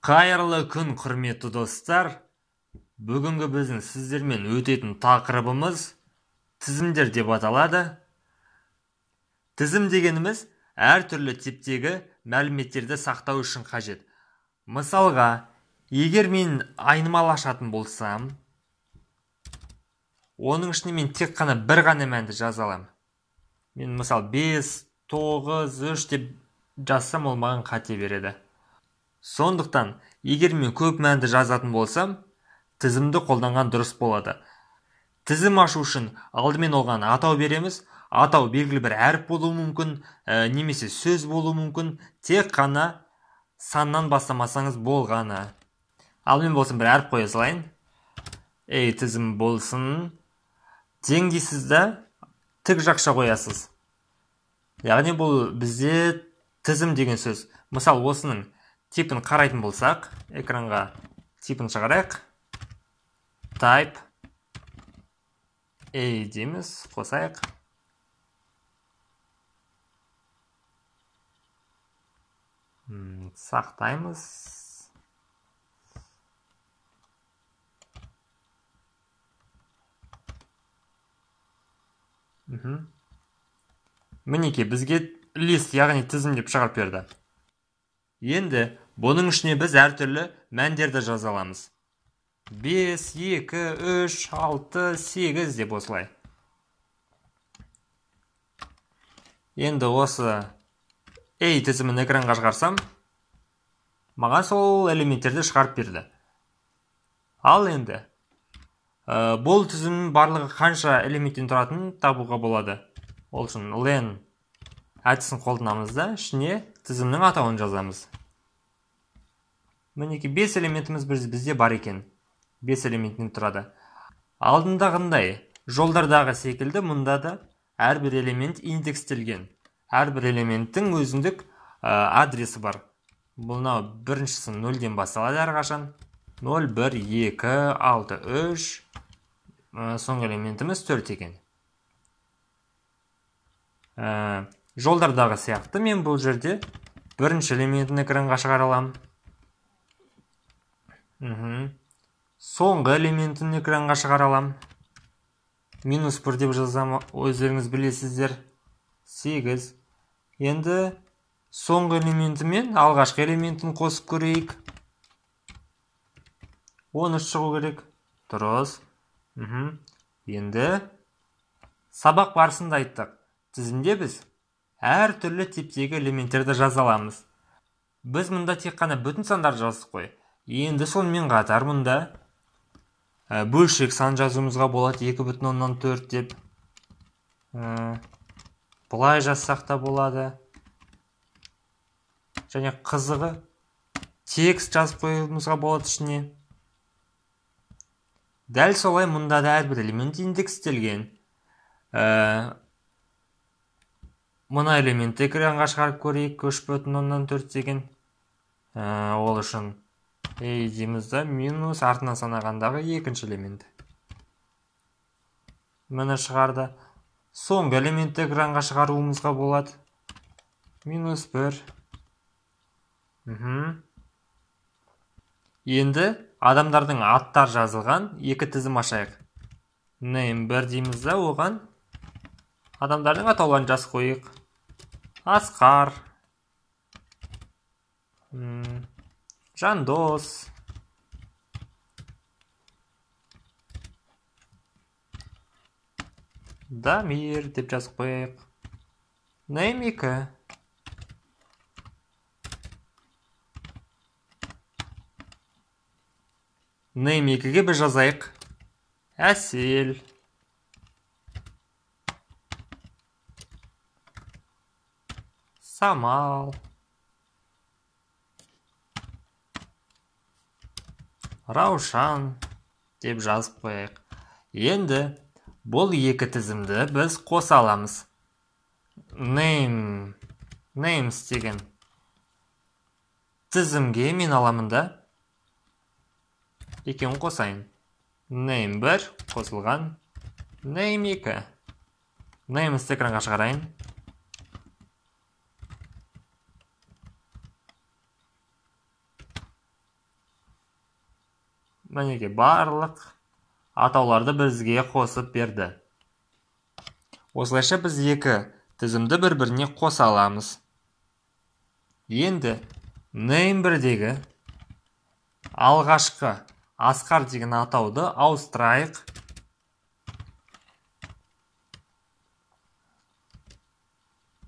Қайырлы күн, құрметті достар. Бүгінгі біздің сіздермен өтетін тақырыбымыз тізімдер деп аталады. Тізім дегеніміз әртүрлі типтегі мәліметтерді сақтау үшін қажет. Мысалға, егер мен айнымалы ашатын болсам, оның ішіне мен тек қана бір ғана мәнді жаза аламын. Мен мысал 5, 9, 3 деп жазсам, ол маған қате береді. Сондықтан, егер мен көп мәнді жазатын болсам, тізімді қолданған дұрыс болады. Тізім ашу үшін алдымен оған атау береміз. Атау белгілі бір әріп болуы мүмкін, немесе сөз болуы мүмкін. Тек қана саннан бастамасаңыз болғаны. Ал мен болсын бір әріп қоя салайын. Тізім болсын. Тең дейсіз да, тік жақша қоясыз. Яғни бұл бізде тізім деген сөз. Мысал, осының типін қарайтын болсақ, экранға типін шығарайық. Type A дейміз, қосайық. Сақтаймыз. Мінеке, бізге лист, яғни тізім деп шығарып берді. Енді бұның ішіне біз әртүрлі мәндерді жаза аламыз. 5, 2, 3, 6, 8 деп осылай. Енді осы тізімін экранға шығарсам, маған сол элементтерді шығарып берді. Ал енді, бұл тізімнің барлығы қанша элементтен тұратынын табуға болады. Ол үшін len әдісін қолданамыз да, ішіне тізімнің атауын жазамыз. Мінеке 5 элементіміз бізде бар екен. 5 элементтен тұрады. Алдындағындай жолдардағы секілді мұнда да әрбір элемент индекстелген. Әрбір элементтің өзіндік адресі бар. Бұлнау біріншісі 0-ден басталады әрқашан. 0, 1, 2, 6, 3. Соңғы элементіміз 4 екен. Жолдардағы сияқты мен бұл жерде бірінші элементін экранға шығара аламын. Соңғы элементін экранға шығара аламын. -1 деп жазсам, өздеріңіз білесіздер. 8. Енді соңғы элементі мен алғашқы элементін қосып көрейік. 13 шығу керек. Дұрыс. Енді сабақ барысында айттық. Тізімде біз әртүрлі типтегі элементтерді жаза аламыз. Біз мұнда тек қана бүтін сандар жаздық қой. Енді сонымен қатар мұнда бөлшек сан жазуымызға болады, 2,4 деп. Бұлай жазсақ та болады. Және қызығы текст жазып қоюымызға болады ішіне. Дәл солай мұнда да әрбір элемент индекстелген. Мұна элементті экранға шығарып көрейік, 3,4 деген. Ол үшін дейміз да, минус артынан санағандағы екінші элемент. Мұны шығарды. Соңғы элементті экранға шығаруымызға болады. -1. Енді адамдардың аттар жазылған екі тізім ашайық. Name 1 дейміз да, оған адамдардың атауларын жазып қойық. Асқар, Жандос, Дамир деп жазып қойық. Name 2. Name 2-ге біз жазайық. Әсел. Самал. Раушан деп жазып қойық. Енді бұл екі тізімді біз қоса аламыз. Names деген тізімге мен аламын да, екеуін қосайын. Name 1 қосылған, Name 2. Names экранға шығарайын. мінеки барлық атауларды бізге қосып берді. Осылайша біз екі тізімді бір-біріне қоса аламыз. Енді name1-дегі алғашқы Асқар деген атауды ауыстырайық.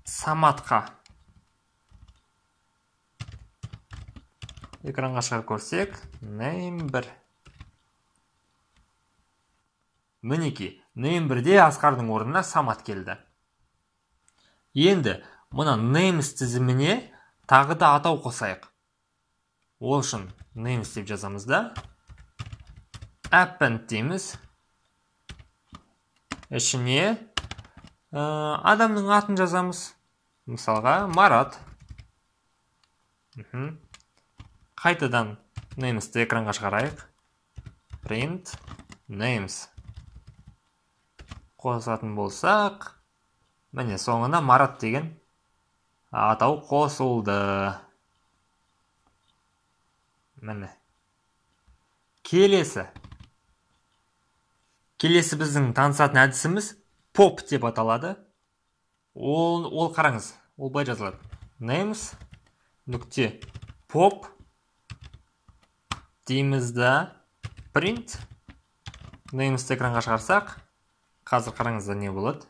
Саматқа. Экранға шығарып көрсек, name1. Мінеки, name1-де Асқардың орнына Самат келді. Енді мұна names тізіміне тағы да атау қосайық. Ол үшін names деп жазамыз да. Append дейміз. Ішіне адамның атын жазамыз. Мысалға, Марат. Қайтадан names'ті экранға шығарайық. Print names. Қосатын болсақ, міне соңына Марат деген атау қосылды. Міне. Келесі біздің танысатын әдісіміз pop деп аталады. Ол қараңыз, ол былай жазылады. Names нүкте pop дейміз да print names'ті экранға шығарсақ, қазір қараңызда не болады?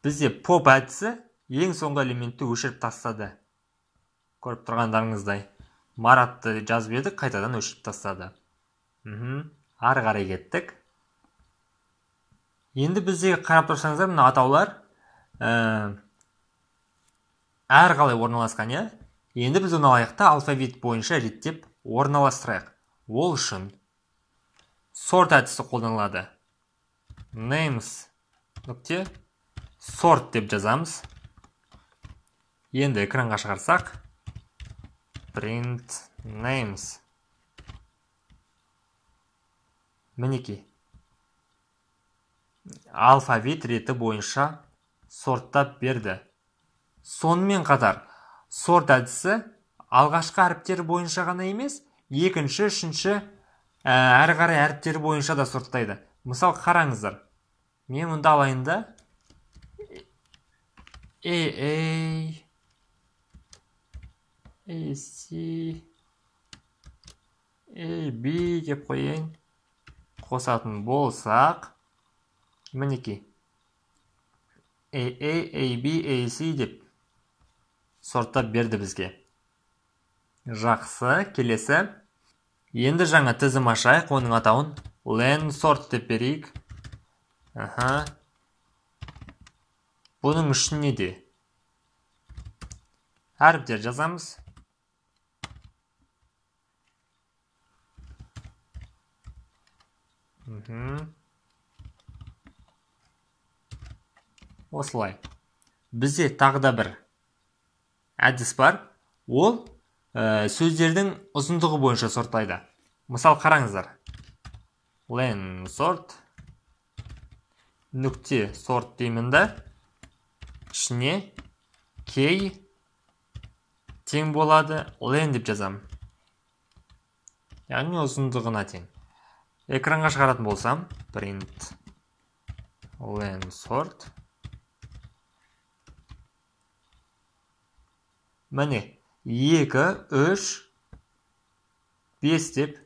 Бізде pop әдісі ең соңғы элементті өшіріп тастады. Көріп тұрғандарыңыздай. Маратты жазып едік, қайтадан өшіріп тастады. Ары қарай кеттік. Енді бізде қарап тұрсаңыздар, мына атаулар әр қалай орналасқан, иә? Енді біз оны алайықта алфавит бойынша реттеп орналастырайық. Ол үшін sort әдісі қолданылады. Names нүкте sort деп жазамыз. Енді экранға шығарсақ, print names. Мінеки. Алфавит реті бойынша сорттап берді. Сонымен қатар, сорт әдісі алғашқы әріптері бойынша ғана емес, екінші, үшінші әрі қарай әріптері бойынша да сорттайды. Мысал, қараңыздар. Мен мұнда алайында A, C, A, B деп қойын. Қосатын болсақ, мінеки. A, B, A, C деп сорттап берді бізге. Жақсы, келесі. Енді жаңа тізім ашайық, оның атауын len sort деп берейік. Бұның ішіне де әріптер жазамыз. Осылай. Бізде тағы да бір әдіс бар. Ол сөздердің ұзындығы бойынша сортлайды. Мысал, қараңыздар. Len sort нүкте sort деймін да, ішіне k тең болады len деп жазам. Яғни ұзындығына тең. Экранға шығаратын болсам, print len sort. Міне, 2, 3, 5 деп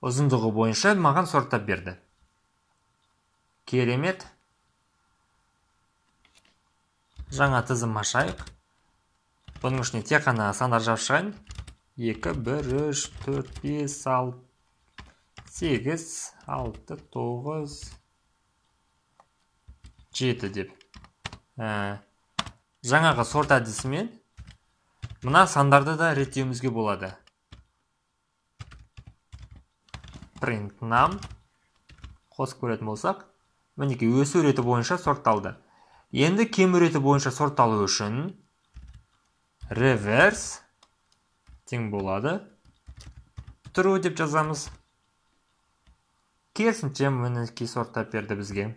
ұзындығы бойынша маған сорттап берді. Керемет. Жаңа тізім ашайық. Бұның ішіне тек қана сандар жазып шығайын. 2, 1, 3, 4, 5, 6, 8, 6, 9, 7 деп. Жаңағы сорт әдісімен мына сандарды да реттеуімізге болады. Print num қосып көретін болсақ, мінеки өсу реті бойынша сортталды. Енді кему реті бойынша сортталу үшін reverse тең болады. True деп жазамыз. Керісінше мінеки сорттап берді бізге.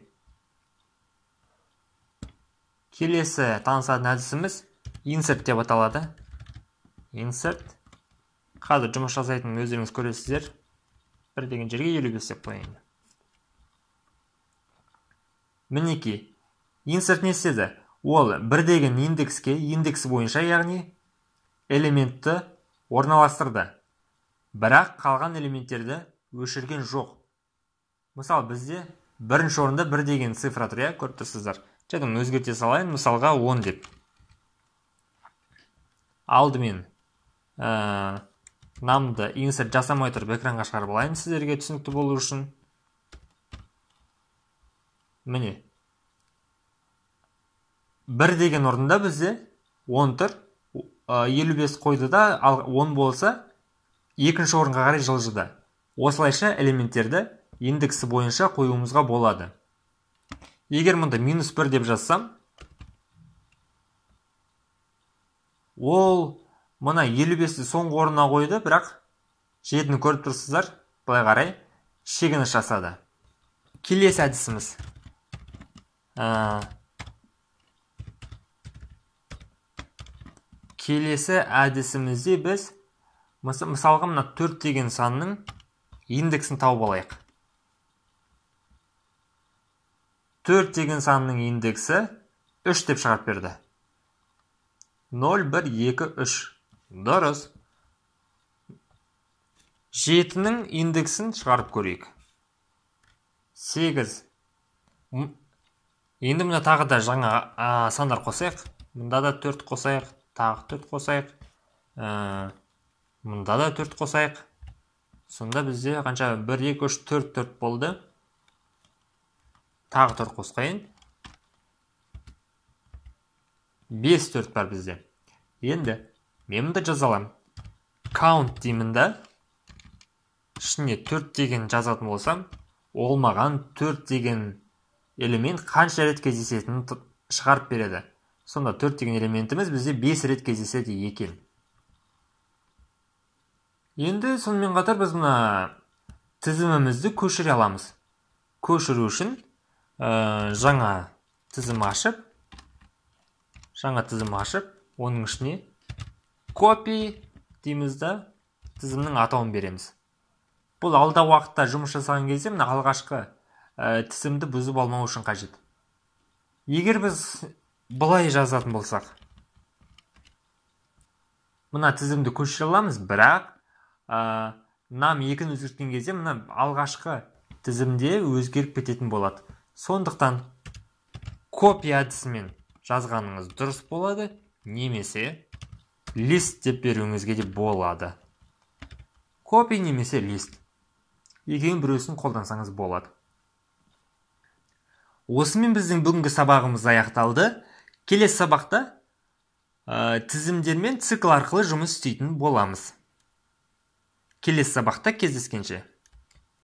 Келесі танысатын әдісіміз insert деп аталады. Insert Қазір жұмыс жасайтынын өздеріңіз көресіздер. 1 деген жерге 55 деп қояйын. Мінеки, insert не істеді? Ол 1 деген индекске, индексі бойынша, яғни элементті орналастырды. Бірақ қалған элементтерді өшірген жоқ. Мысалы, бізде бірінші орында 1 деген цифра тұр, көріп тұрсыздар. Жадым өзгерте салайын, мысалға 10 деп. Алдымен намды insert жасамай тұрып экранға шығарып алайын сіздерге түсінікті болу үшін. Міне. 1 деген орында бізде 10 тұр. 55 қойды да, ал 10 болса, екінші орынға қарай жылжыды. Осылайша элементтерді индексі бойынша қоюымызға болады. Егер мұнда -1 деп жазсам, ол мұна 55-ті соңғы орнына қойды, бірақ 7-ні көріп тұрсыздар, былай қарай шегініс жасады. Келесі әдісіміз. Келесі әдісімізде біз мысалға мына 4 деген санның индексін тауып алайық. 4 деген санның индексі 3 деп шығарып берді. 0, 1, 2, 3. Дұрыс. 7-нің индексін шығарып көрейік. 8. Енді мұнда тағы да жаңа сандар қосайық. Мұнда да 4 қосайық, тағы 4 қосайық. Мұнда да 4 қосайық. Сонда бізде қанша 1, 2, 3, 4, 4 болды. Тағы 4 қосқайын. 5, 4 бар бізде. Енді мен мұнда жазалам. Count деймін да. Ішіне 4 деген жазатын болсам, ол маған 4 деген элемент қанша рет кездесетінін шығарып береді. Сонда 4 деген элементіміз бізде 5 рет кездеседі екен. Енді сонымен қатар біз мұна тізімімізді көшіре аламыз. Көшіру үшін жаңа тізім ашып, оның ішіне copy дейміз да, тізімнің атауын береміз. Бұл алда уақытта жұмыс жасаған кезде мына алғашқы тізімді бұзып алмау үшін қажет. Егер біз бұлай жазатын болсақ, мына тізімді көшіре аламыз, бірақ нам 2-ні өзгерткен кезде мына алғашқы тізімде өзгеріп кететін болады. Сондықтан copy әдісімен жазғаныңыз дұрыс болады, немесе list деп беруіңізге де болады. Copy немесе list. Екеуін біреусін қолдансаңыз болады. Осымен біздің бүгінгі сабағымыз аяқталды. Келесі сабақта тізімдермен цикл арқылы жұмыс істейтін боламыз. Келесі сабақта кездескенше.